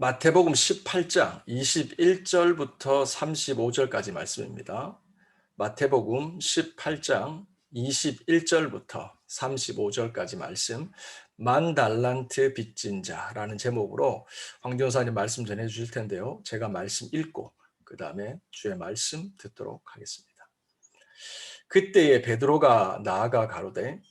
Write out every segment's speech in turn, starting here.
마태복음 18장 21절부터 35절까지 말씀입니다. 마태복음 18장 21절부터 35절까지 말씀, 만 달란트 빚진 자라는 제목으로 황 교사님 말씀 전해 주실 텐데요. 제가 말씀 읽고 그 다음에 주의 말씀 듣도록 하겠습니다. 그때에 베드로가 나아가 가로되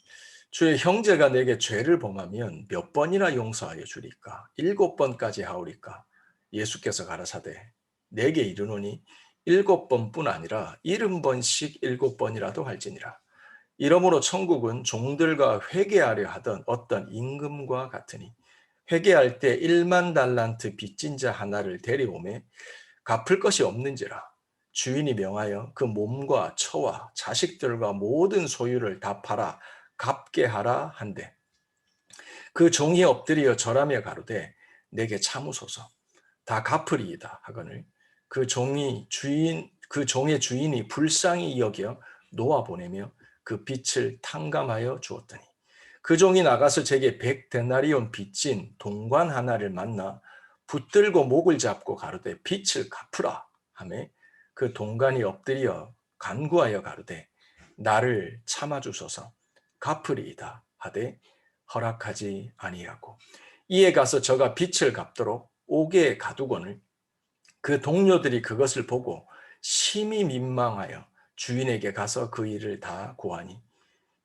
주의 형제가 내게 죄를 범하면 몇 번이나 용서하여 주리까? 7번까지 하오리까? 예수께서 가라사대 내게 이르노니 7번뿐 아니라 70번씩 7번이라도 할지니라. 이러므로 천국은 종들과 회개하려 하던 어떤 임금과 같으니 회개할 때 1만 달란트 빚진 자 하나를 데려오매 갚을 것이 없는지라. 주인이 명하여 그 몸과 처와 자식들과 모든 소유를 다 팔아 갚게 하라 한대. 그 종이 엎드려 절하며 가로되 내게 참으소서 다 갚으리이다 하거늘 그 종의 주인이 불쌍히 여겨 놓아 보내며 그 빚을 탕감하여 주었더니 그 종이 나가서 제게 100데나리온 빚진 동관 하나를 만나 붙들고 목을 잡고 가로되 빚을 갚으라 하매 그 동관이 엎드려 간구하여 가로되 나를 참아주소서 갚으리이다 하되 허락하지 아니하고 이에 가서 저가 빚을 갚도록 옥에 가두거늘 그 동료들이 그것을 보고 심히 민망하여 주인에게 가서 그 일을 다 고하니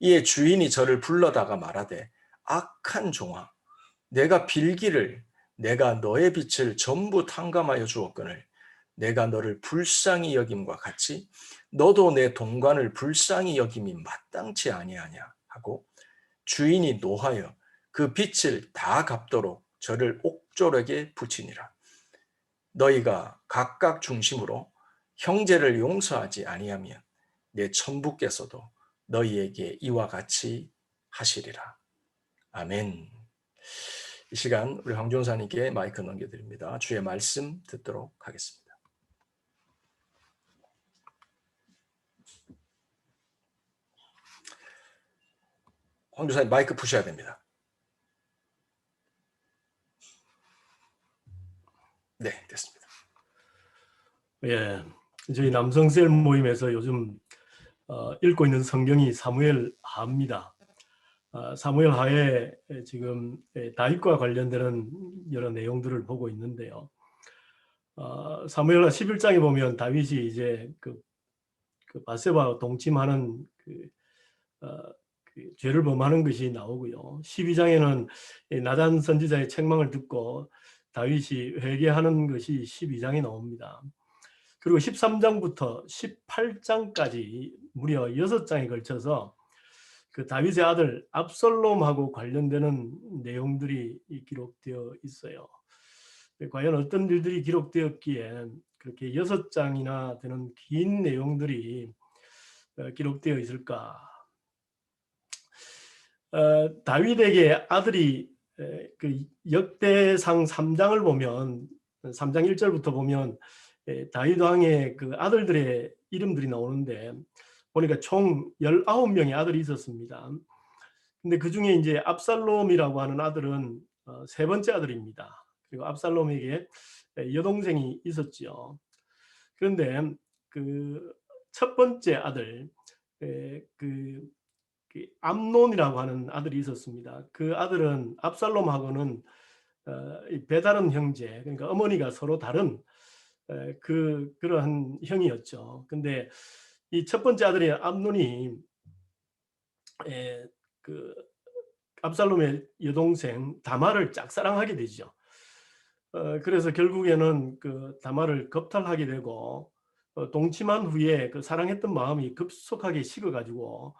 이에 주인이 저를 불러다가 말하되 악한 종아 내가 빌기를 내가 너의 빚을 전부 탕감하여 주었거늘 내가 너를 불쌍히 여김과 같이 너도 내 동관을 불쌍히 여김이 마땅치 아니하냐 하고 주인이 노하여 그 빚을 다 갚도록 저를 옥졸에게 붙이니라. 너희가 각각 중심으로 형제를 용서하지 아니하면 내 천부께서도 너희에게 이와 같이 하시리라. 아멘. 이 시간 우리 황 전사님께 마이크 넘겨드립니다. 주의 말씀 듣도록 하겠습니다. 황 전사님 마이크 푸셔야 됩니다. 네, 됐습니다. 예, 저희 남성셀 모임에서 요즘 읽고 있는 성경이 사무엘 하입니다. 사무엘 하에 지금 다윗과 관련되는 여러 내용들을 보고 있는데요. 사무엘하 11장에 보면 다윗이 이제 그 바세바와 동침하는 그 죄를 범하는 것이 나오고요. 12장에는 나단 선지자의 책망을 듣고 다윗이 회개하는 것이 12장에 나옵니다. 그리고 13장부터 18장까지 무려 6장에 걸쳐서 그 다윗의 아들 압살롬하고 관련되는 내용들이 기록되어 있어요. 과연 어떤 일들이 기록되었기에 그렇게 6장이나 되는 긴 내용들이 기록되어 있을까? 다윗에게 아들이 그 역대상 3장을 보면 3장 1절부터 보면 다윗 왕의 그 아들들의 이름들이 나오는데 보니까 총 19명의 아들이 있었습니다. 근데 그 중에 이제 압살롬이라고 하는 아들은 세 번째 아들입니다. 그리고 압살롬에게 여동생이 있었죠. 그런데 그 첫 번째 아들 그 암논이라고 하는 아들이 있었습니다. 그 아들은 압살롬하고는 배다른 형제, 그러니까 어머니가 서로 다른 그러한 형이었죠. 근데 이 첫 번째 아들의 암논이 그 압살롬의 여동생 다말을 짝사랑하게 되죠. 그래서 결국에는 그 다말을 겁탈하게 되고 동침한 후에 그 사랑했던 마음이 급속하게 식어가지고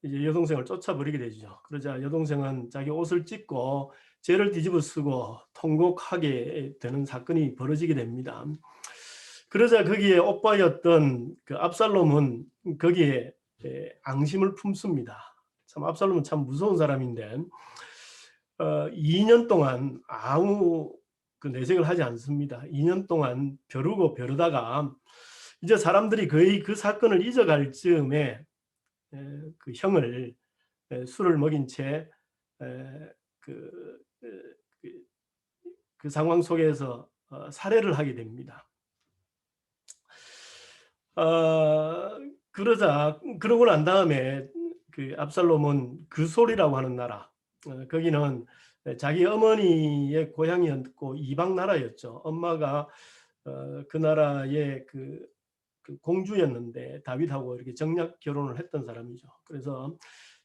이제 여동생을 쫓아버리게 되죠. 그러자 여동생은 자기 옷을 찢고 죄를 뒤집어 쓰고 통곡하게 되는 사건이 벌어지게 됩니다. 그러자 거기에 오빠였던 그 압살롬은 거기에 앙심을 품습니다. 참 압살롬은 참 무서운 사람인데 2년 동안 아무 그 내색을 하지 않습니다. 2년 동안 벼르고 벼르다가 이제 사람들이 거의 그 사건을 잊어갈 즈음에 그 형을 술을 먹인 채 그 상황 속에서 살해를 하게 됩니다. 그러고 난 다음에 그 압살롬은 그솔이라고 하는 나라, 거기는 자기 어머니의 고향이었고 이방 나라였죠. 엄마가 그 나라의 그 공주였는데 다윗하고 이렇게 정략 결혼을 했던 사람이죠. 그래서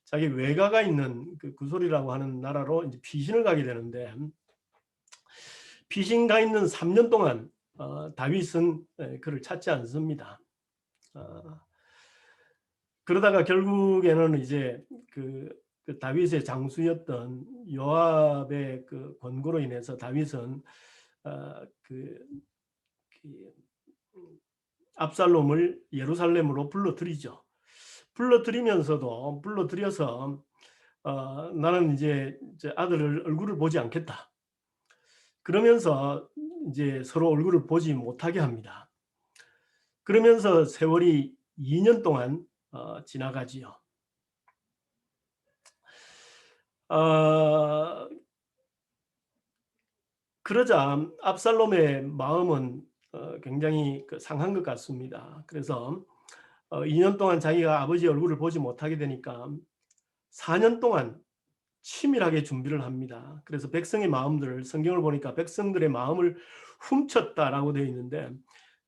자기 외가가 있는 그 그솔이라고 하는 나라로 이제 피신을 가게 되는데, 피신 가 있는 3년 동안 다윗은 그를 찾지 않습니다. 그러다가 결국에는 이제 그 다윗의 장수였던 요압의 그 권고로 인해서 다윗은 그 압살롬을 예루살렘으로 불러들이죠. 불러들여서 나는 이제 아들을 얼굴을 보지 않겠다. 그러면서 이제 서로 얼굴을 보지 못하게 합니다. 그러면서 세월이 2년 동안 지나가지요. 그러자 압살롬의 마음은 굉장히 상한 것 같습니다. 그래서 2년 동안 자기가 아버지 얼굴을 보지 못하게 되니까 4년 동안 치밀하게 준비를 합니다. 그래서 백성의 마음들을, 성경을 보니까 백성들의 마음을 훔쳤다라고 되어 있는데,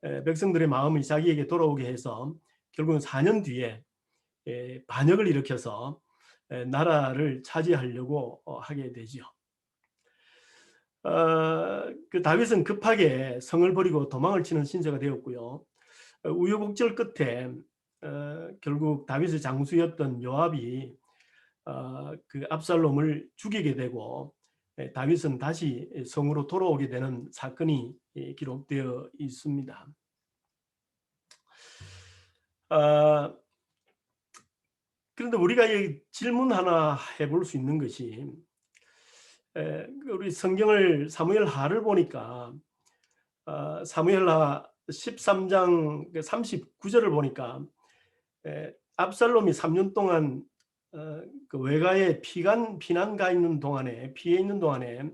백성들의 마음이 자기에게 돌아오게 해서 결국은 4년 뒤에 반역을 일으켜서 나라를 차지하려고 하게 되죠. 그 다윗은 급하게 성을 버리고 도망을 치는 신세가 되었고요. 우여곡절 끝에 결국 다윗의 장수였던 요압이 그 압살롬을 죽이게 되고 다윗은 다시 성으로 돌아오게 되는 사건이 기록되어 있습니다. 그런데 우리가 질문 하나 해볼 수 있는 것이, 우리 성경을 사무엘하를 보니까 사무엘하 13장 39절을 보니까 압살롬이 3년 동안 그 외가에 피난 가 있는 동안에, 피해 있는 동안에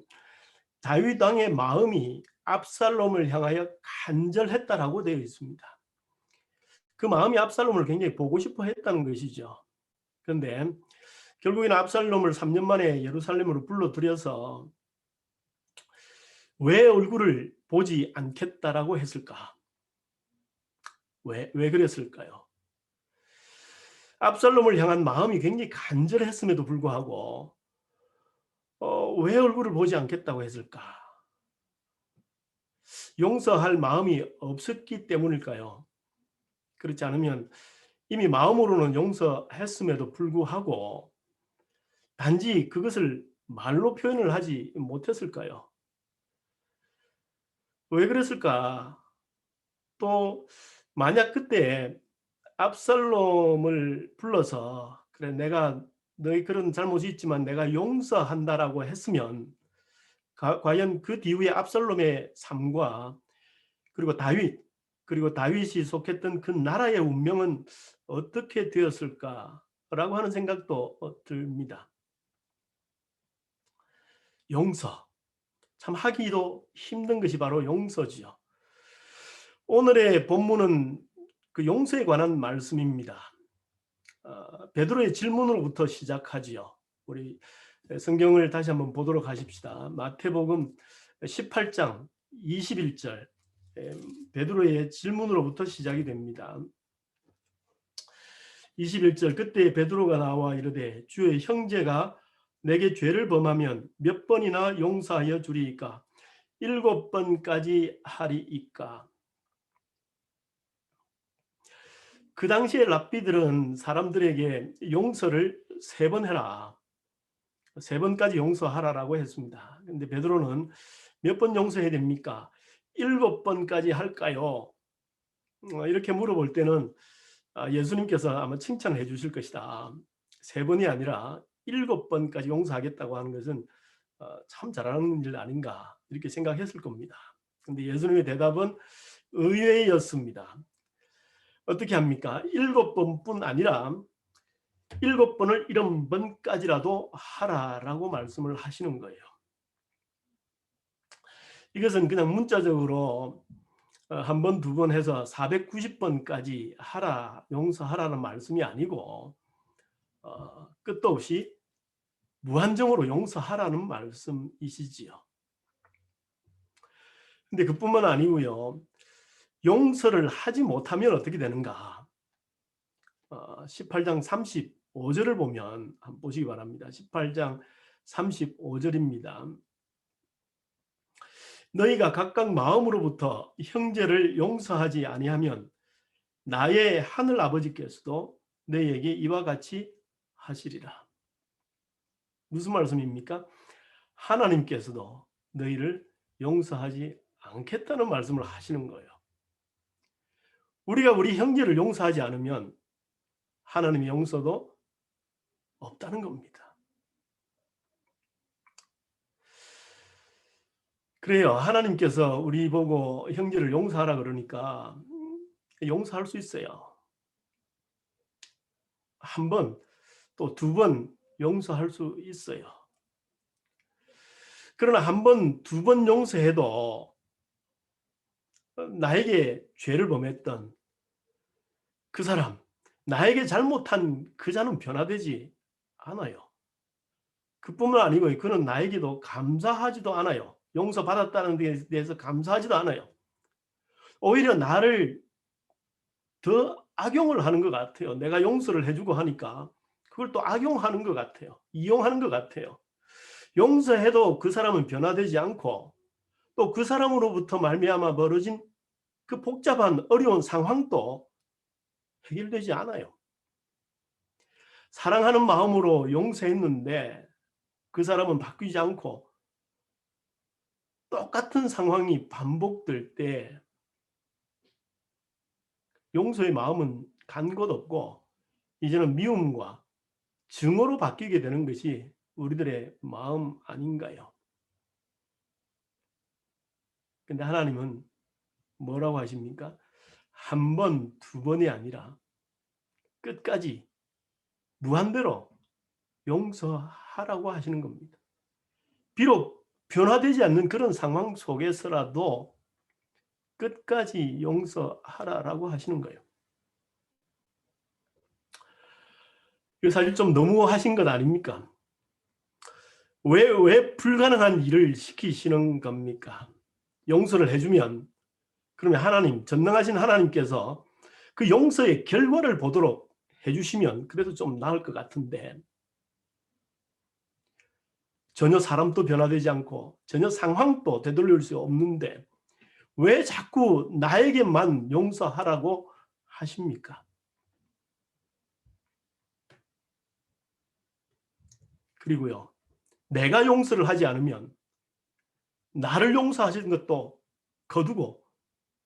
다윗 왕의 마음이 압살롬을 향하여 간절했다라고 되어 있습니다. 그 마음이 압살롬을 굉장히 보고 싶어 했다는 것이죠. 그런데 결국에는 압살롬을 3년 만에 예루살렘으로 불러들여서 왜 얼굴을 보지 않겠다라고 했을까? 왜 그랬을까요? 압살롬을 향한 마음이 굉장히 간절했음에도 불구하고 왜 얼굴을 보지 않겠다고 했을까? 용서할 마음이 없었기 때문일까요? 그렇지 않으면 이미 마음으로는 용서했음에도 불구하고 단지 그것을 말로 표현을 하지 못했을까요? 왜 그랬을까? 또 만약 그때 압살롬을 불러서 그래, 내가 너희 그런 잘못이 있지만 내가 용서한다라고 했으면 과연 그 뒤에 압살롬의 삶과 그리고 다윗이 속했던 그 나라의 운명은 어떻게 되었을까라고 하는 생각도 듭니다. 용서, 참 하기도 힘든 것이 바로 용서지요. 오늘의 본문은 그 용서에 관한 말씀입니다. 베드로의 질문으로부터 시작하지요. 우리 성경을 다시 한번 보도록 하십시다. 마태복음 18장 21절, 베드로의 질문으로부터 시작이 됩니다. 21절, 그때 베드로가 나와 이르되 주의 형제가 내게 죄를 범하면 몇 번이나 용서하여 주리이까? 7번까지 하리이까? 그 당시에 랍비들은 사람들에게 용서를 3번 해라, 3번까지 용서하라라고 했습니다. 그런데 베드로는 몇 번 용서해야 됩니까? 7번까지 할까요? 이렇게 물어볼 때는 예수님께서 아마 칭찬을 해 주실 것이다. 3번이 아니라 7번까지 용서하겠다고 하는 것은 참 잘하는 일 아닌가, 이렇게 생각했을 겁니다. 그런데 예수님의 대답은 의외였습니다. 어떻게 합니까? 7번뿐 아니라 7번을 70번까지라도 하라라고 말씀을 하시는 거예요. 이것은 그냥 문자적으로 한 번, 두 번 해서 490번까지 하라, 용서하라는 말씀이 아니고 끝도 없이 무한정으로 용서하라는 말씀이시지요. 근데 그뿐만 아니고요. 용서를 하지 못하면 어떻게 되는가? 18장 35절을 보면 한번 보시기 바랍니다. 18장 35절입니다. 너희가 각각 마음으로부터 형제를 용서하지 아니하면 나의 하늘 아버지께서도 너희에게 이와 같이 하시리라. 무슨 말씀입니까? 하나님께서도 너희를 용서하지 않겠다는 말씀을 하시는 거예요. 우리가 우리 형제를 용서하지 않으면 하나님의 용서도 없다는 겁니다. 그래요. 하나님께서 우리 보고 형제를 용서하라 그러니까 용서할 수 있어요. 한 번, 또 두 번 용서할 수 있어요. 그러나 한 번, 두 번 용서해도 나에게 죄를 범했던 그 사람, 나에게 잘못한 그 자는 변화되지 않아요. 그뿐만 아니고 그는 나에게도 감사하지도 않아요. 용서받았다는 데 대해서 감사하지도 않아요. 오히려 나를 더 악용을 하는 것 같아요. 내가 용서를 해주고 하니까 그걸 또 악용하는 것 같아요. 이용하는 것 같아요. 용서해도 그 사람은 변화되지 않고 또 그 사람으로부터 말미암아 벌어진 그 복잡한 어려운 상황도 해결되지 않아요. 사랑하는 마음으로 용서했는데 그 사람은 바뀌지 않고 똑같은 상황이 반복될 때 용서의 마음은 간 곳 없고 이제는 미움과 증오로 바뀌게 되는 것이 우리들의 마음 아닌가요? 근데 하나님은 뭐라고 하십니까? 한 번, 두 번이 아니라 끝까지 무한대로 용서하라고 하시는 겁니다. 비록 변화되지 않는 그런 상황 속에서라도 끝까지 용서하라라고 하시는 거예요. 이거 사실 좀 너무 하신 것 아닙니까? 왜 불가능한 일을 시키시는 겁니까? 용서를 해주면 그러면 하나님, 전능하신 하나님께서 그 용서의 결과를 보도록 해주시면 그래도 좀 나을 것 같은데 전혀 사람도 변화되지 않고 전혀 상황도 되돌릴 수 없는데 왜 자꾸 나에게만 용서하라고 하십니까? 그리고요, 내가 용서를 하지 않으면 나를 용서하시는 것도 거두고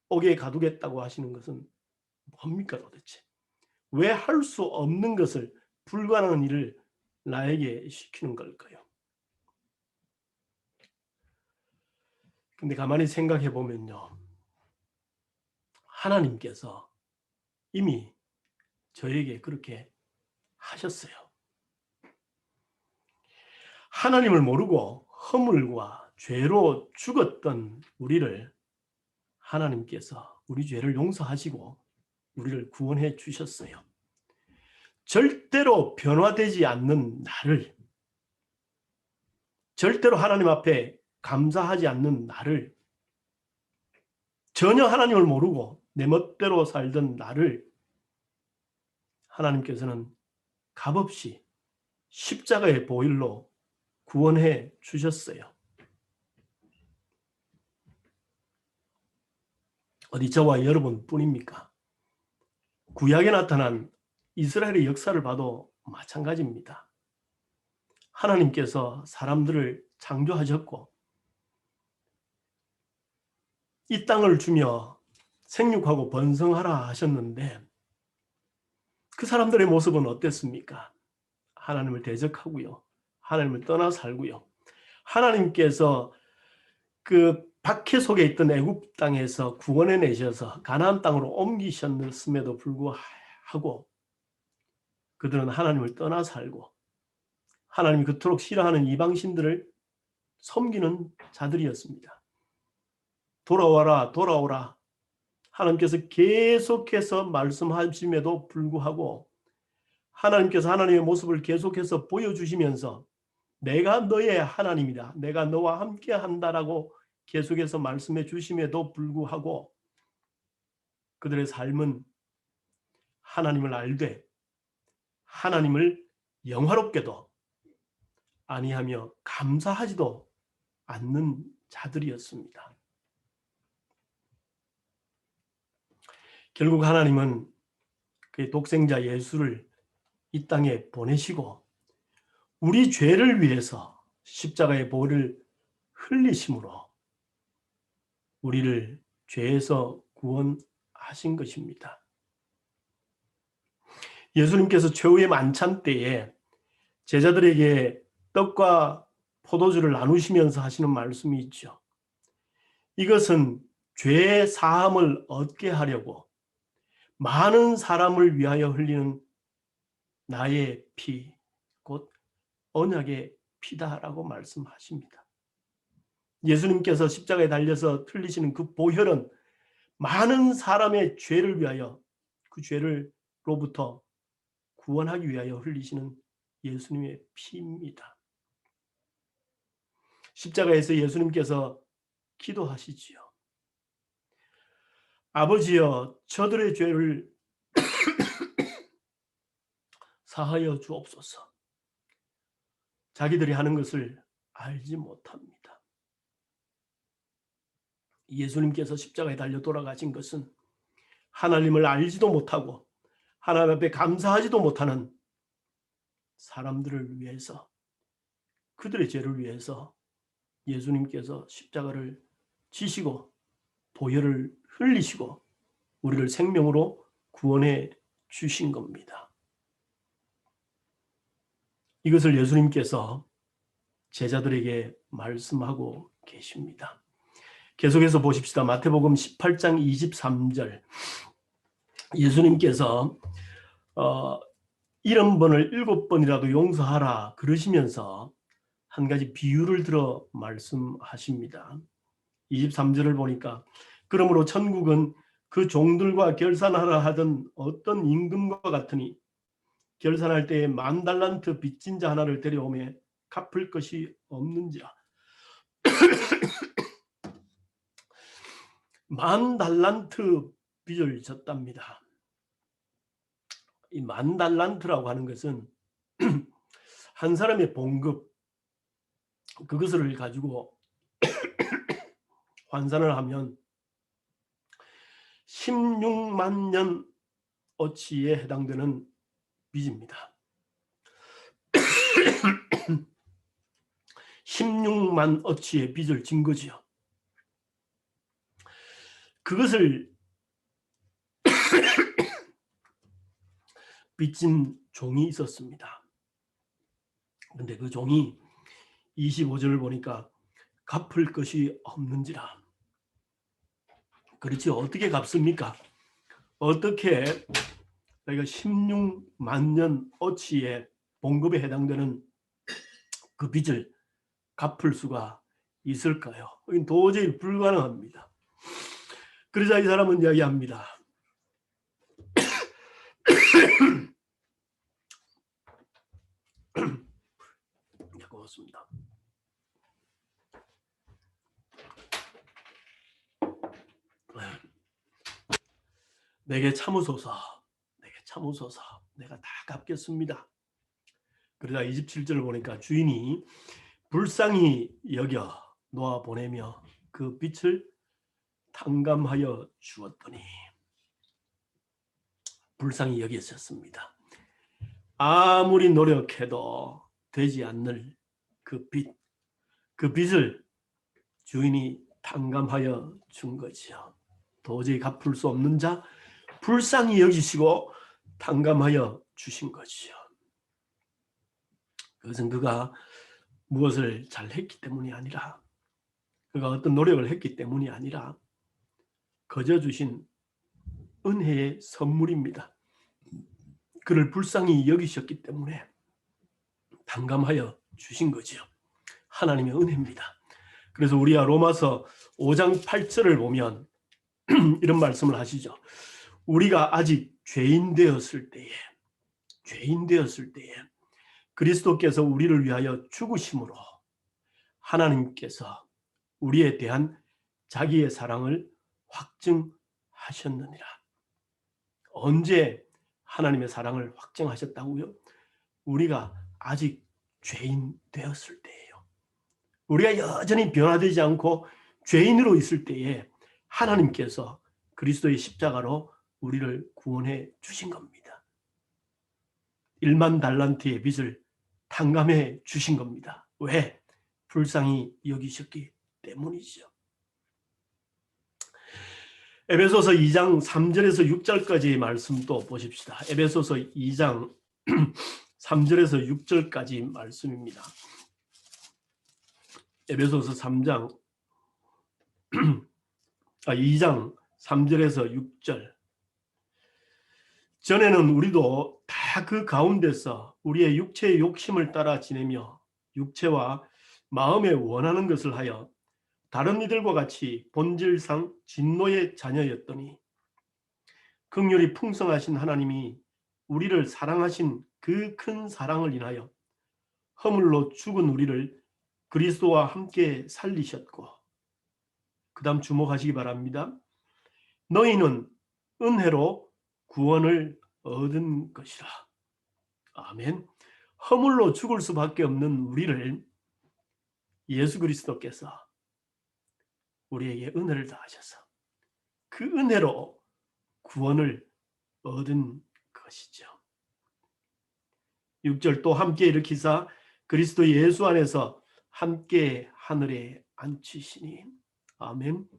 옥에 가두겠다고 하시는 것은 뭡니까 도대체? 왜 할 수 없는 것을, 불가능한 일을 나에게 시키는 걸까요? 근데 가만히 생각해 보면요, 하나님께서 이미 저에게 그렇게 하셨어요. 하나님을 모르고 허물과 죄로 죽었던 우리를 하나님께서 우리 죄를 용서하시고 우리를 구원해 주셨어요. 절대로 변화되지 않는 나를, 절대로 하나님 앞에 감사하지 않는 나를, 전혀 하나님을 모르고 내 멋대로 살던 나를 하나님께서는 값없이 십자가의 보혈로 구원해 주셨어요. 어디 저와 여러분 뿐입니까? 구약에 나타난 이스라엘의 역사를 봐도 마찬가지입니다. 하나님께서 사람들을 창조하셨고 이 땅을 주며 생육하고 번성하라 하셨는데 그 사람들의 모습은 어땠습니까? 하나님을 대적하고요. 하나님을 떠나 살고요. 하나님께서 그 박해 속에 있던 애굽 땅에서 구원해 내셔서 가나안 땅으로 옮기셨음에도 불구하고 그들은 하나님을 떠나 살고 하나님이 그토록 싫어하는 이방신들을 섬기는 자들이었습니다. 돌아와라, 돌아오라. 하나님께서 계속해서 말씀하심에도 불구하고 하나님께서 하나님의 모습을 계속해서 보여주시면서 내가 너의 하나님이다, 내가 너와 함께 한다라고 계속해서 말씀해 주심에도 불구하고 그들의 삶은 하나님을 알되 하나님을 영화롭게도 아니하며 감사하지도 않는 자들이었습니다. 결국 하나님은 그의 독생자 예수를 이 땅에 보내시고 우리 죄를 위해서 십자가의 보혈을 흘리심으로 우리를 죄에서 구원하신 것입니다. 예수님께서 최후의 만찬 때에 제자들에게 떡과 포도주를 나누시면서 하시는 말씀이 있죠. 이것은 죄 사함을 얻게 하려고 많은 사람을 위하여 흘리는 나의 피, 곧 언약의 피다라고 말씀하십니다. 예수님께서 십자가에 달려서 흘리시는 그 보혈은 많은 사람의 죄를 위하여 그 죄를로부터 구원하기 위하여 흘리시는 예수님의 피입니다. 십자가에서 예수님께서 기도하시지요. 아버지여, 저들의 죄를 사하여 주옵소서. 자기들이 하는 것을 알지 못합니다. 예수님께서 십자가에 달려 돌아가신 것은 하나님을 알지도 못하고 하나님 앞에 감사하지도 못하는 사람들을 위해서, 그들의 죄를 위해서 예수님께서 십자가를 지시고 보혈을 흘리시고 우리를 생명으로 구원해 주신 겁니다. 이것을 예수님께서 제자들에게 말씀하고 계십니다. 계속해서 보십시다. 마태복음 18장 23절. 예수님께서 70번을 7번이라도 용서하라 그러시면서 한 가지 비유를 들어 말씀하십니다. 23절을 보니까 그러므로 천국은 그 종들과 결산하라 하던 어떤 임금과 같으니 결산할 때에 10,000달란트 빚진 자 하나를 데려오매 갚을 것이 없는지라. 10,000달란트 빚을 졌답니다. 이 10,000달란트라고 하는 것은 한 사람의 봉급, 그것을 가지고 환산을 하면 16만 년 어치에 해당되는 빚입니다. 16만 어치의 빚을 진 거지요. 그것을 빚진 종이 있었습니다. 근데 그 종이 25절을 보니까 갚을 것이 없는지라. 그렇지, 어떻게 갚습니까? 어떻게 내가 16만 년 어치의 봉급에 해당되는 그 빚을 갚을 수가 있을까요? 도저히 불가능합니다. 그러자 이 사람은 이야기합니다. 고맙습니다. 내게 참으소서, 내게 참으소서, 내가 다 갚겠습니다. 그러다 27절을 보니까 주인이 불쌍히 여겨 놓아 보내며 그 빚을 탕감하여 주었더니, 불쌍히 여기셨습니다. 아무리 노력해도 되지 않는 그 빚을 주인이 탕감하여 준 거지요. 도저히 갚을 수 없는 자 불쌍히 여기시고 탕감하여 주신 거지요. 그것은 그가 무엇을 잘했기 때문이 아니라, 그가 어떤 노력을 했기 때문이 아니라 거저 주신 은혜의 선물입니다. 그를 불쌍히 여기셨기 때문에 탕감하여 주신 거지요. 하나님의 은혜입니다. 그래서 우리가 로마서 5장 8절을 보면 이런 말씀을 하시죠. 우리가 아직 죄인 되었을 때에 그리스도께서 우리를 위하여 죽으심으로 하나님께서 우리에 대한 자기의 사랑을 확증하셨느니라. 언제 하나님의 사랑을 확증하셨다고요? 우리가 아직 죄인 되었을 때예요. 우리가 여전히 변화되지 않고 죄인으로 있을 때에 하나님께서 그리스도의 십자가로 우리를 구원해 주신 겁니다. 1만 달란트의 빚을 탕감해 주신 겁니다. 왜? 불쌍히 여기셨기 때문이죠. 에베소서 2장 3절에서 6절까지의 말씀 또 보십시다. 에베소서 2장 3절에서 6절까지 말씀입니다. 에베소서 2장 3절에서 6절. 전에는 우리도 다 그 가운데서 우리의 육체의 욕심을 따라 지내며 육체와 마음에 원하는 것을 하여 다른 이들과 같이 본질상 진노의 자녀였더니 긍휼이 풍성하신 하나님이 우리를 사랑하신 그 큰 사랑을 인하여 허물로 죽은 우리를 그리스도와 함께 살리셨고, 그 다음 주목하시기 바랍니다. 너희는 은혜로 구원을 얻은 것이라. 아멘. 허물로 죽을 수밖에 없는 우리를 예수 그리스도께서 우리에게 은혜를 더하셔서 그 은혜로 구원을 얻은 것이죠. 6절 또 함께 일으키사 그리스도 예수 안에서 함께 하늘에 앉히시니. 아멘.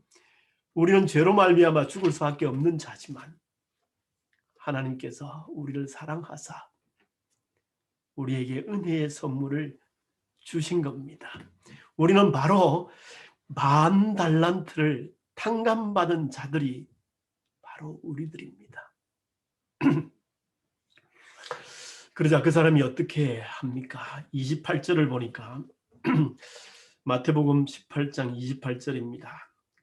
우리는 죄로 말미암아 죽을 수밖에 없는 자지만 하나님께서 우리를 사랑하사 우리에게 은혜의 선물을 주신 겁니다. 우리는 바로 1만 달란트를 탕감받은 자들이 바로 우리들입니다. 그러자 그 사람이 어떻게 합니까? 28절을 보니까 마태복음 18장 28절입니다.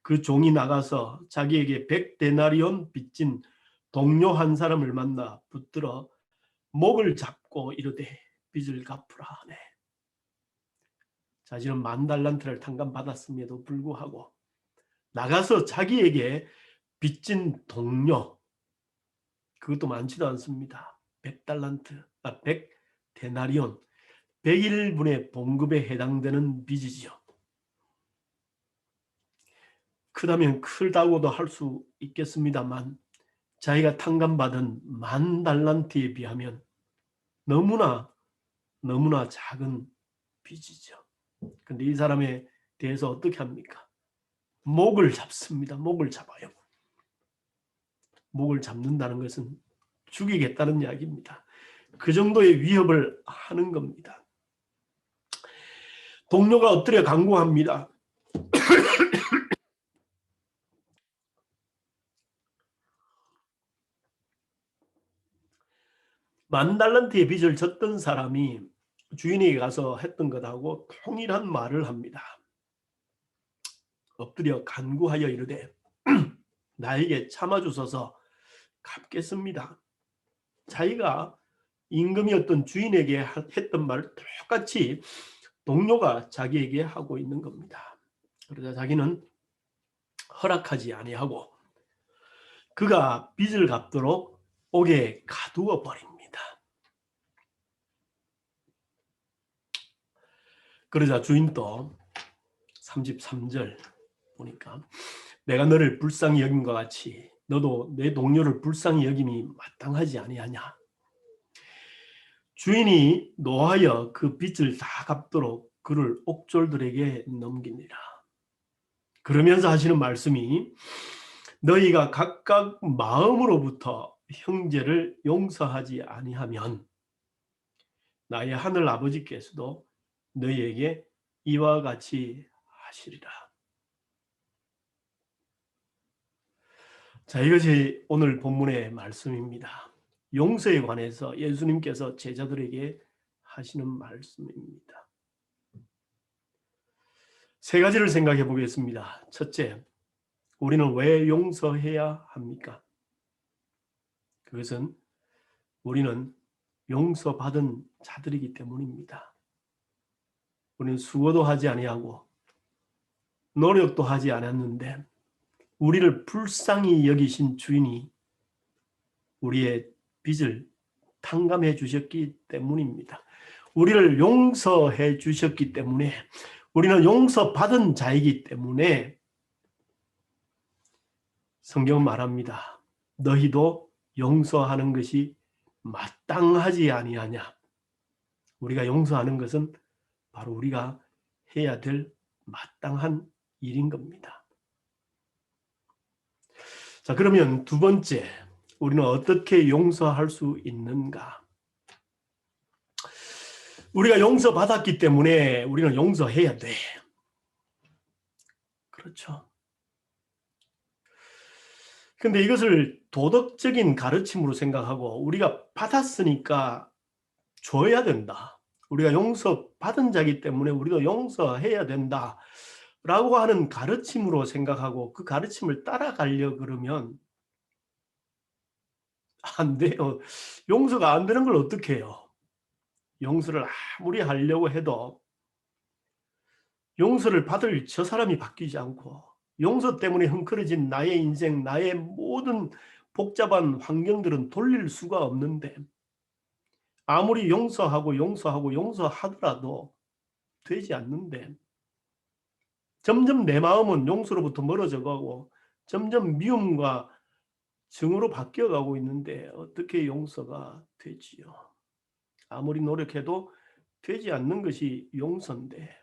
그 종이 나가서 자기에게 100데나리온 빚진 동료 한 사람을 만나 붙들어 목을 잡고 이르되 빚을 갚으라 하네. 자신은 1만 달란트를 탕감받았음에도 불구하고 나가서 자기에게 빚진 동료, 그것도 많지도 않습니다. 100데나리온, 100일분의 봉급에 해당되는 빚이죠. 크다면 크다고도 할 수 있겠습니다만 자기가 탕감받은 1만 달란트에 비하면 너무나 작은 빚이죠. 근데 이 사람에 대해서 어떻게 합니까? 목을 잡습니다. 목을 잡아요. 목을 잡는다는 것은 죽이겠다는 이야기입니다. 그 정도의 위협을 하는 겁니다. 동료가 엎드려 간구합니다. 1만 달란트의 빚을 졌던 사람이 주인에게 가서 했던 것하고 통일한 말을 합니다. 엎드려 간구하여 이르되 나에게 참아주소서 갚겠습니다. 자기가 임금이었던 주인에게 했던 말을 똑같이 동료가 자기에게 하고 있는 겁니다. 그러자 자기는 허락하지 아니하고 그가 빚을 갚도록 옥에 가두어 버립니다. 그러자 주인도 33절 보니까 내가 너를 불쌍히 여김과 같이 너도 내 동료를 불쌍히 여김이 마땅하지 아니하냐. 주인이 노하여 그 빚을 다 갚도록 그를 옥졸들에게 넘기니라. 그러면서 하시는 말씀이 너희가 각각 마음으로부터 형제를 용서하지 아니하면 나의 하늘 아버지께서도 너희에게 이와 같이 하시리라. 자, 이것이 오늘 본문의 말씀입니다. 용서에 관해서 예수님께서 제자들에게 하시는 말씀입니다. 세 가지를 생각해 보겠습니다. 첫째, 우리는 왜 용서해야 합니까? 그것은 우리는 용서받은 자들이기 때문입니다. 우리는 수고도 하지 아니하고 노력도 하지 않았는데 우리를 불쌍히 여기신 주인이 우리의 빚을 탕감해 주셨기 때문입니다. 우리를 용서해 주셨기 때문에, 우리는 용서받은 자이기 때문에 성경은 말합니다. 너희도 용서하는 것이 마땅하지 아니하냐. 우리가 용서하는 것은 바로 우리가 해야 될 마땅한 일인 겁니다. 자, 그러면 두 번째, 우리는 어떻게 용서할 수 있는가? 우리가 용서받았기 때문에 우리는 용서해야 돼. 그렇죠. 근데 이것을 도덕적인 가르침으로 생각하고 우리가 받았으니까 줘야 된다. 우리가 용서받은 자이기 때문에 우리도 용서해야 된다. 라고 하는 가르침으로 생각하고 그 가르침을 따라가려 그러면 안 돼요. 용서가 안 되는 걸 어떻게 해요? 용서를 아무리 하려고 해도 용서를 받을 저 사람이 바뀌지 않고 용서 때문에 흥크러진 나의 인생, 나의 모든 복잡한 환경들은 돌릴 수가 없는데 아무리 용서하더라도 되지 않는데 점점 내 마음은 용서로부터 멀어져 가고 점점 미움과 증오로 바뀌어가고 있는데 어떻게 용서가 되지요? 아무리 노력해도 되지 않는 것이 용서인데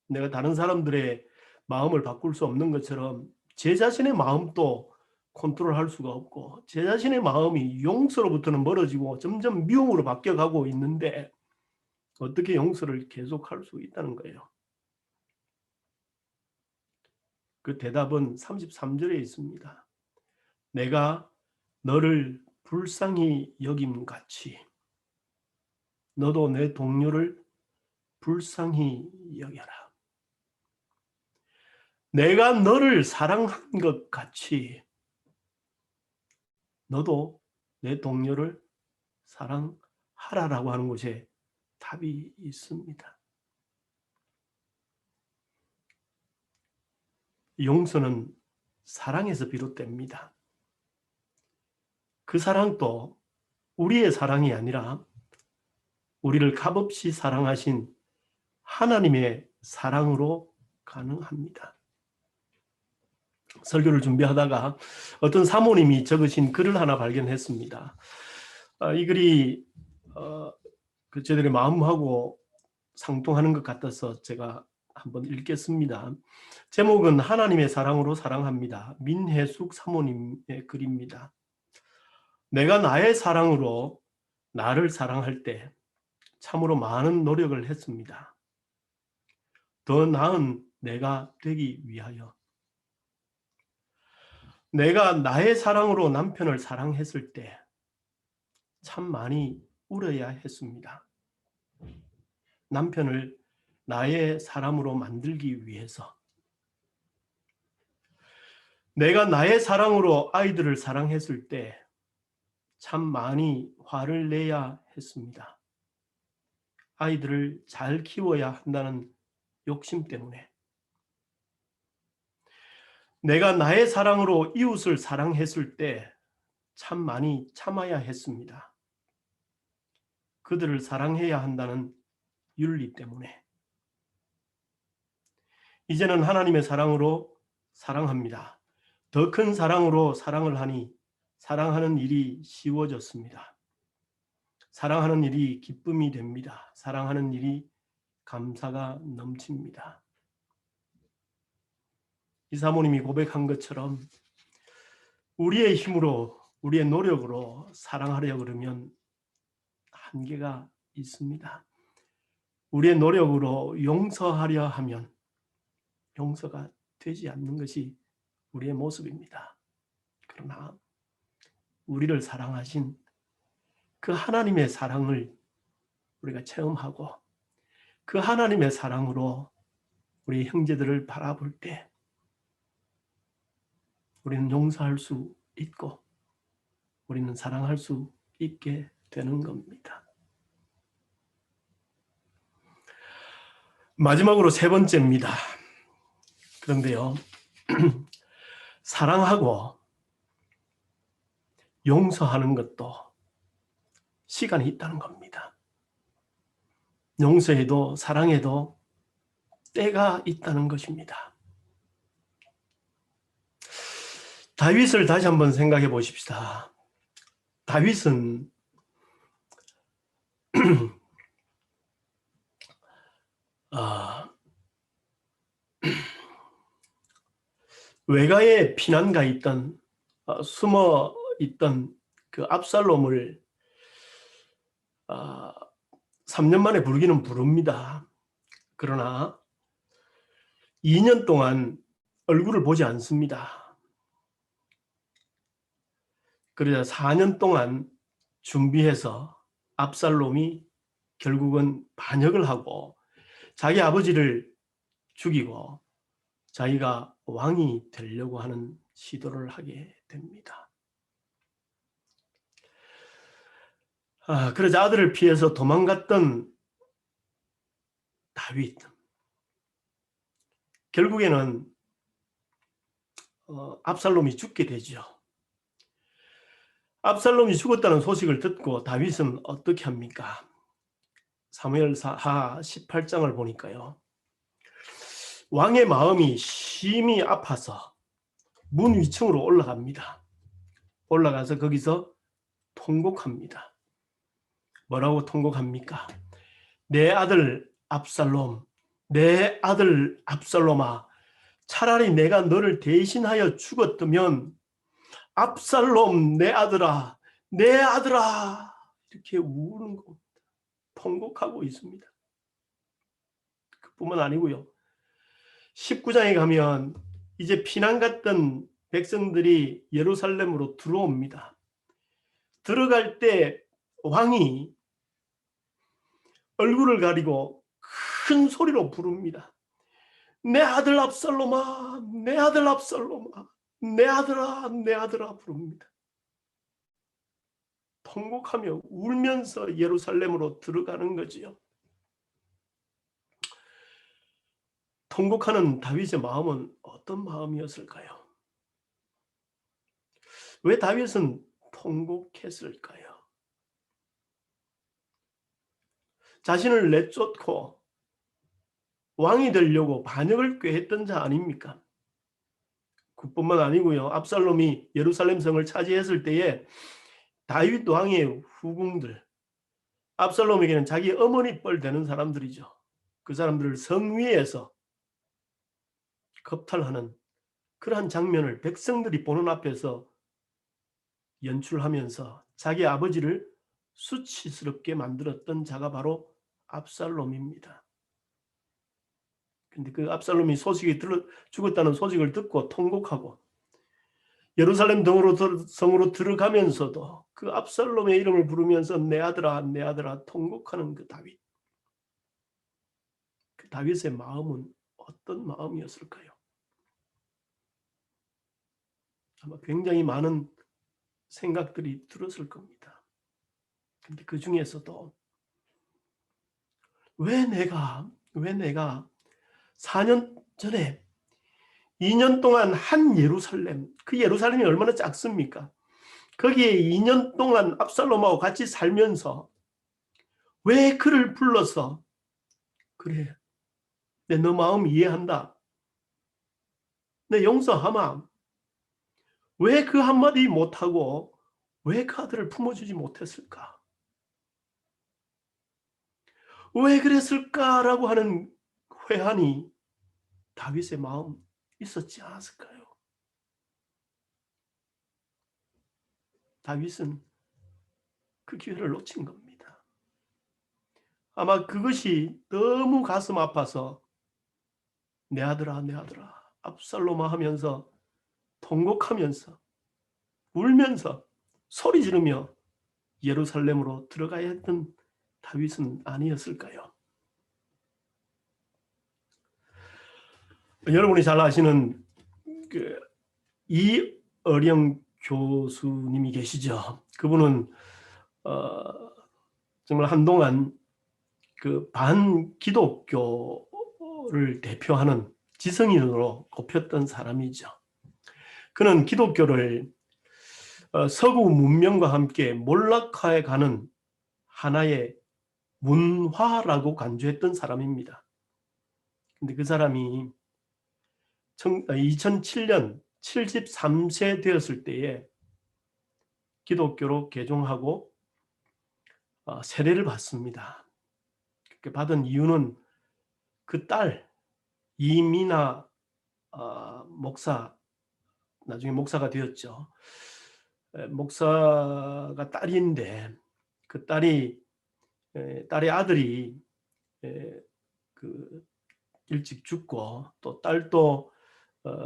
내가 다른 사람들의 마음을 바꿀 수 없는 것처럼 제 자신의 마음도 컨트롤할 수가 없고 제 자신의 마음이 용서로부터는 멀어지고 점점 미움으로 바뀌어가고 있는데 어떻게 용서를 계속할 수 있다는 거예요? 그 대답은 33절에 있습니다. 내가 너를 불쌍히 여김같이 너도 내 동료를 불쌍히 여겨라. 내가 너를 사랑한 것 같이 너도 내 동료를 사랑하라라고 하는 곳에 답이 있습니다. 용서는 사랑에서 비롯됩니다. 그 사랑도 우리의 사랑이 아니라 우리를 값없이 사랑하신 하나님의 사랑으로 가능합니다. 설교를 준비하다가 어떤 사모님이 적으신 글을 하나 발견했습니다. 이 글이 저희들의 마음하고 상통하는 것 같아서 제가 한번 읽겠습니다. 제목은 하나님의 사랑으로 사랑합니다. 민혜숙 사모님의 글입니다. 내가 나의 사랑으로 나를 사랑할 때 참으로 많은 노력을 했습니다. 더 나은 내가 되기 위하여. 내가 나의 사랑으로 남편을 사랑했을 때 참 많이 울어야 했습니다. 남편을 나의 사람으로 만들기 위해서. 내가 나의 사랑으로 아이들을 사랑했을 때 참 많이 화를 내야 했습니다. 아이들을 잘 키워야 한다는 욕심 때문에. 내가 나의 사랑으로 이웃을 사랑했을 때 참 많이 참아야 했습니다. 그들을 사랑해야 한다는 윤리 때문에. 이제는 하나님의 사랑으로 사랑합니다. 더 큰 사랑으로 사랑을 하니 사랑하는 일이 쉬워졌습니다. 사랑하는 일이 기쁨이 됩니다. 사랑하는 일이 감사가 넘칩니다. 이 사모님이 고백한 것처럼 우리의 힘으로 우리의 노력으로 사랑하려 그러면 한계가 있습니다. 우리의 노력으로 용서하려 하면 용서가 되지 않는 것이 우리의 모습입니다. 그러나 우리를 사랑하신 그 하나님의 사랑을 우리가 체험하고 그 하나님의 사랑으로 우리 형제들을 바라볼 때 우리는 용서할 수 있고 우리는 사랑할 수 있게 되는 겁니다. 마지막으로 세 번째입니다. 그런데요, 사랑하고 용서하는 것도 시간이 있다는 겁니다. 용서에도 사랑에도 때가 있다는 것입니다. 다윗을 다시 한번 생각해 보십시다. 다윗은 외가에 피난가 있던 숨어 있던 그 압살롬을 3년 만에 부르기는 부릅니다. 그러나 2년 동안 얼굴을 보지 않습니다. 그러자 4년 동안 준비해서 압살롬이 결국은 반역을 하고 자기 아버지를 죽이고 자기가 왕이 되려고 하는 시도를 하게 됩니다. 그러자 아들을 피해서 도망갔던 다윗, 결국에는 압살롬이 죽게 되죠. 압살롬이 죽었다는 소식을 듣고 다윗은 어떻게 합니까? 사무엘하 18장을 보니까요, 왕의 마음이 심히 아파서 문 위층으로 올라갑니다. 올라가서 거기서 통곡합니다. 뭐라고 통곡합니까? 내 아들 압살롬, 내 아들 압살롬아, 차라리 내가 너를 대신하여 죽었다면 압살롬 내 아들아, 내 아들아, 이렇게 우는 겁니다. 통곡하고 있습니다. 그뿐만 아니고요, 19장에 가면 이제 피난 갔던 백성들이 예루살렘으로 들어옵니다. 들어갈 때 왕이 얼굴을 가리고 큰 소리로 부릅니다. 내 아들 압살롬아, 내 아들 압살롬아, 내 아들아, 내 아들아 부릅니다. 통곡하며 울면서 예루살렘으로 들어가는 거지요. 통곡하는 다윗의 마음은 어떤 마음이었을까요? 왜 다윗은 통곡했을까요? 자신을 내쫓고 왕이 되려고 반역을 꾀했던 자 아닙니까? 그뿐만 아니고요, 압살롬이 예루살렘 성을 차지했을 때에 다윗 왕의 후궁들, 압살롬에게는 자기 어머니 뻘 되는 사람들이죠. 그 사람들을 성 위에서 겁탈하는 그러한 장면을 백성들이 보는 앞에서 연출하면서 자기 아버지를 수치스럽게 만들었던 자가 바로 압살롬입니다. 근데 그 압살롬이 죽었다는 소식을 듣고 통곡하고 예루살렘 성으로 들어가면서도 그 압살롬의 이름을 부르면서 내 아들아, 내 아들아 통곡하는 그 다윗. 그 다윗의 마음은 어떤 마음이었을까요? 아마 굉장히 많은 생각들이 들었을 겁니다. 근데 그 중에서도 왜 내가 4년 전에 2년 동안 한 예루살렘, 그 예루살렘이 얼마나 작습니까? 거기에 2년 동안 압살롬하고 같이 살면서 왜 그를 불러서 그래, 내 너 마음 이해한다, 내 용서하마, 왜 그 한마디 못하고 왜 그 아들을 품어주지 못했을까? 왜 그랬을까라고 하는 회한이 다윗의 마음 있었지 않았을까요? 다윗은 그 기회를 놓친 겁니다. 아마 그것이 너무 가슴 아파서 내 아들아, 내 아들아, 압살롬아 하면서 통곡하면서 울면서 소리 지르며 예루살렘으로 들어가야 했던 다윗은 아니었을까요? 여러분이 잘 아시는 그 이어령 교수님이 계시죠. 그분은 정말 한동안 그 반기독교를 대표하는 지성인으로 꼽혔던 사람이죠. 그는 기독교를 서구 문명과 함께 몰락화해 가는 하나의 문화라고 간주했던 사람입니다. 근데 그 사람이 2007년 73세 되었을 때에 기독교로 개종하고 세례를 받습니다. 그렇게 받은 이유는 그 딸 이민아 목사, 나중에 목사가 되었죠. 목사가 딸인데 그 딸의 아들이 그 일찍 죽고 또 딸도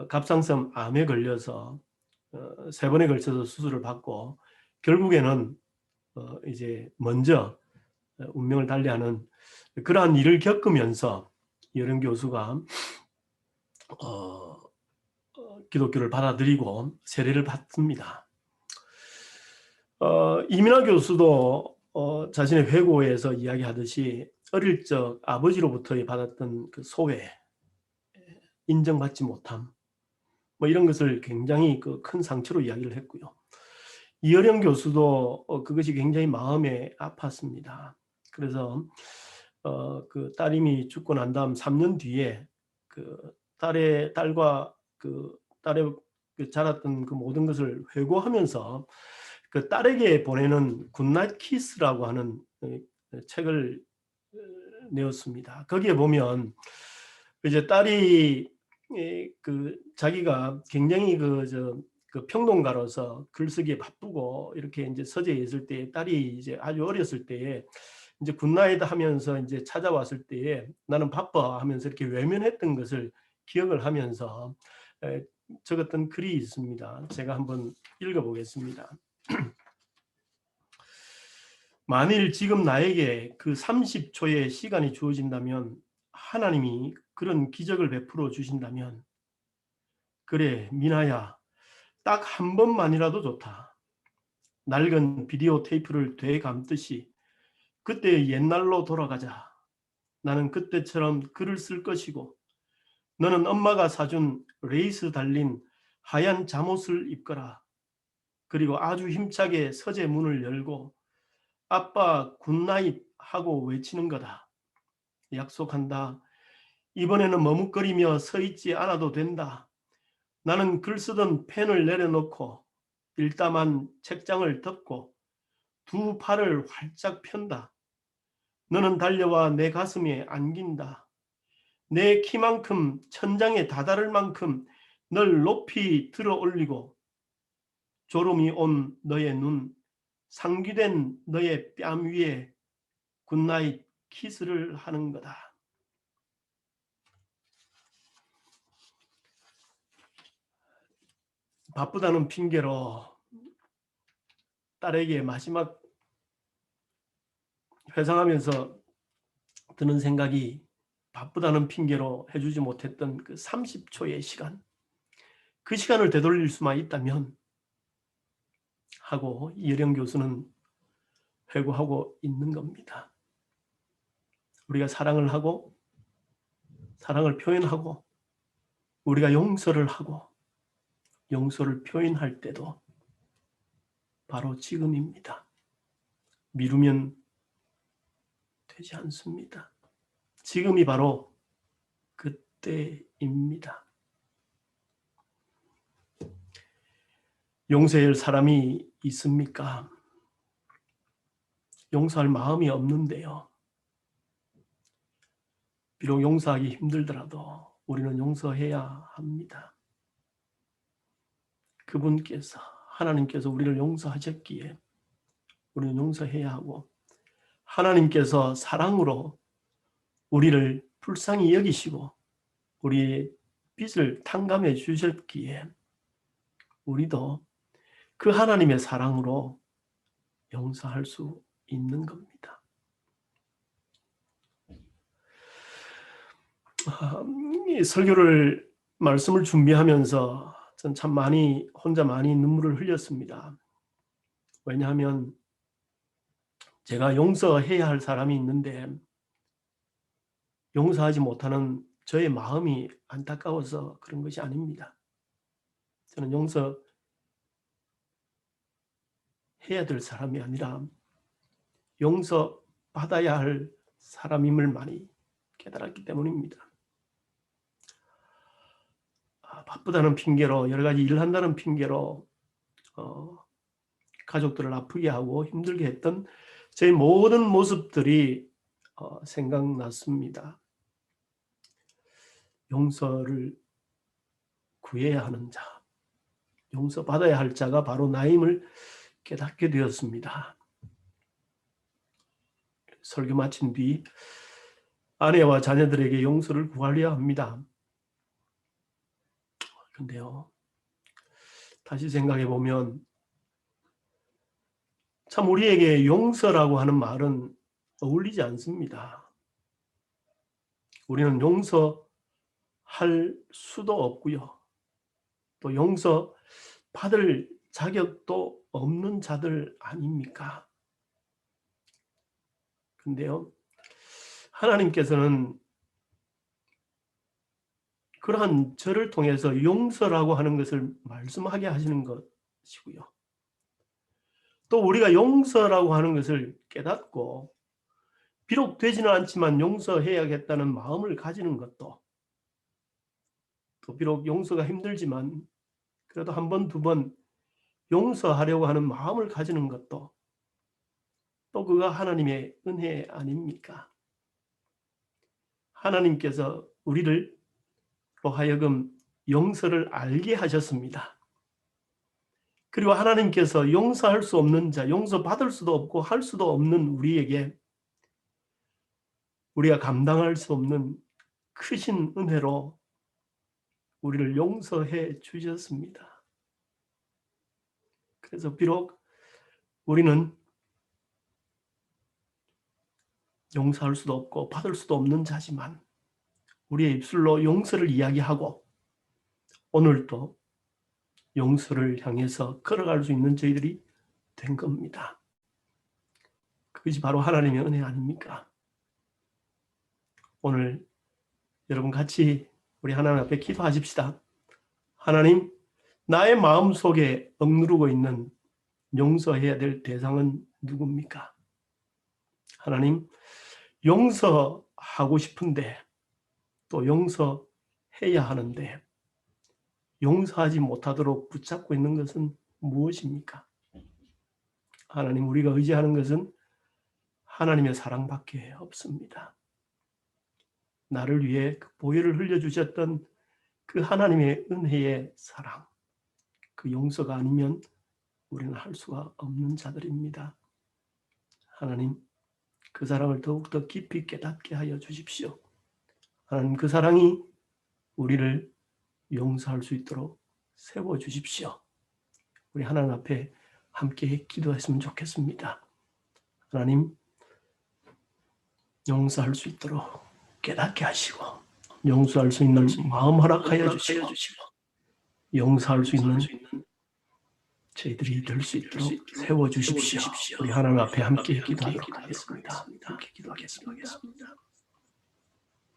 갑상선 암에 걸려서 3번에 걸쳐서 수술을 받고 결국에는 이제 먼저 운명을 달리하는 그러한 일을 겪으면서 이어령 교수가 기독교를 받아들이고 세례를 받습니다. 이민아 교수도 자신의 회고에서 이야기하듯이 어릴 적 아버지로부터 받았던 그 소외, 인정받지 못함, 뭐 이런 것을 굉장히 그 큰 상처로 이야기를 했고요. 이어령 교수도 그것이 굉장히 마음에 아팠습니다. 그래서 그 따님이 죽고 난 다음 3년 뒤에 그 딸과 그 딸의 그 자랐던 그 모든 것을 회고하면서 그 딸에게 보내는 굿나잇 키스라고 하는 책을 내었습니다. 거기에 보면 이제 딸이 그 자기가 굉장히 그 평론가로서 글쓰기에 바쁘고 이렇게 이제 서재에 있을 때 딸이 이제 아주 어렸을 때에 이제 굿나잇 하면서 이제 찾아왔을 때에 나는 바빠 하면서 이렇게 외면했던 것을 기억을 하면서 적었던 글이 있습니다. 제가 한번 읽어보겠습니다. 만일 지금 나에게 그 30초의 시간이 주어진다면 하나님이 그런 기적을 베풀어 주신다면 그래 미나야 딱 한 번만이라도 좋다. 낡은 비디오 테이프를 되감듯이 그때의 옛날로 돌아가자. 나는 그때처럼 글을 쓸 것이고 너는 엄마가 사준 레이스 달린 하얀 잠옷을 입거라. 그리고 아주 힘차게 서재 문을 열고 아빠 굿나잇 하고 외치는 거다. 약속한다. 이번에는 머뭇거리며 서 있지 않아도 된다. 나는 글 쓰던 펜을 내려놓고 일담한 책장을 덮고 두 팔을 활짝 편다. 너는 달려와 내 가슴에 안긴다. 내 키만큼 천장에 다다를 만큼 널 높이 들어 올리고 졸음이 온 너의 눈, 상기된 너의 뺨 위에 굿나잇 키스를 하는 거다. 바쁘다는 핑계로 딸에게 마지막 회상하면서 드는 생각이 바쁘다는 핑계로 해주지 못했던 그 30초의 시간, 그 시간을 되돌릴 수만 있다면 하고 이어령 교수는 회고하고 있는 겁니다. 우리가 사랑을 하고 사랑을 표현하고 우리가 용서를 하고 용서를 표현할 때도 바로 지금입니다. 미루면 되지 않습니다. 지금이 바로 그때입니다. 용서할 사람이 있습니까? 용서할 마음이 없는데요. 비록 용서하기 힘들더라도 우리는 용서해야 합니다. 그분께서 하나님께서 우리를 용서하셨기에 우리는 용서해야 하고 하나님께서 사랑으로 우리를 불쌍히 여기시고 우리의 빚을 탕감해 주셨기에 우리도 그 하나님의 사랑으로 용서할 수 있는 겁니다. 이 설교를 말씀을 준비하면서 전 참 혼자 많이 눈물을 흘렸습니다. 왜냐하면 제가 용서해야 할 사람이 있는데 용서하지 못하는 저의 마음이 안타까워서 그런 것이 아닙니다. 저는 용서해야 될 사람이 아니라 용서받아야 할 사람임을 많이 깨달았기 때문입니다. 바쁘다는 핑계로, 여러 가지 일을 한다는 핑계로 가족들을 아프게 하고 힘들게 했던 제 모든 모습들이 생각났습니다. 용서를 구해야 하는 자, 용서받아야 할 자가 바로 나임을 깨닫게 되었습니다. 설교 마친 뒤 아내와 자녀들에게 용서를 구하려야 합니다. 그런데요, 다시 생각해 보면 참 우리에게 용서라고 하는 말은 어울리지 않습니다. 우리는 용서할 수도 없고요. 또 용서받을 자격도 없는 자들 아닙니까? 근데요, 하나님께서는 그러한 저를 통해서 용서라고 하는 것을 말씀하게 하시는 것이고요. 또 우리가 용서라고 하는 것을 깨닫고 비록 되지는 않지만 용서해야겠다는 마음을 가지는 것도, 또 비록 용서가 힘들지만 그래도 한 번, 두 번 용서하려고 하는 마음을 가지는 것도 또 그가 하나님의 은혜 아닙니까? 하나님께서 우리를 로 하여금 용서를 알게 하셨습니다. 그리고 하나님께서 용서할 수 없는 자, 용서받을 수도 없고 할 수도 없는 우리에게 우리가 감당할 수 없는 크신 은혜로 우리를 용서해 주셨습니다. 그래서 비록 우리는 용서할 수도 없고 받을 수도 없는 자지만 우리의 입술로 용서를 이야기하고 오늘도 용서를 향해서 걸어갈 수 있는 저희들이 된 겁니다. 그것이 바로 하나님의 은혜 아닙니까? 오늘 여러분 같이 우리 하나님 앞에 기도하십시다. 하나님, 나의 마음속에 억누르고 있는 용서해야 될 대상은 누굽니까? 하나님, 용서하고 싶은데 또 용서해야 하는데 용서하지 못하도록 붙잡고 있는 것은 무엇입니까? 하나님, 우리가 의지하는 것은 하나님의 사랑밖에 없습니다. 나를 위해 그 보혈을 흘려주셨던 그 하나님의 은혜의 사랑, 그 용서가 아니면 우리는 할 수가 없는 자들입니다. 하나님, 그 사랑을 더욱더 깊이 깨닫게 하여 주십시오. 하나님, 그 사랑이 우리를 용서할 수 있도록 세워주십시오. 우리 하나님 앞에 함께 기도했으면 좋겠습니다. 하나님, 용서할 수 있도록 깨닫게 하시고 용서할 수 있는 마음 허락하여 주시고 용서할 수 있는 저희들이 될 수 있도록 세워주십시오. 우리 하나님 앞에 함께 기도하도록 하겠습니다. 함께 기도하겠습니다.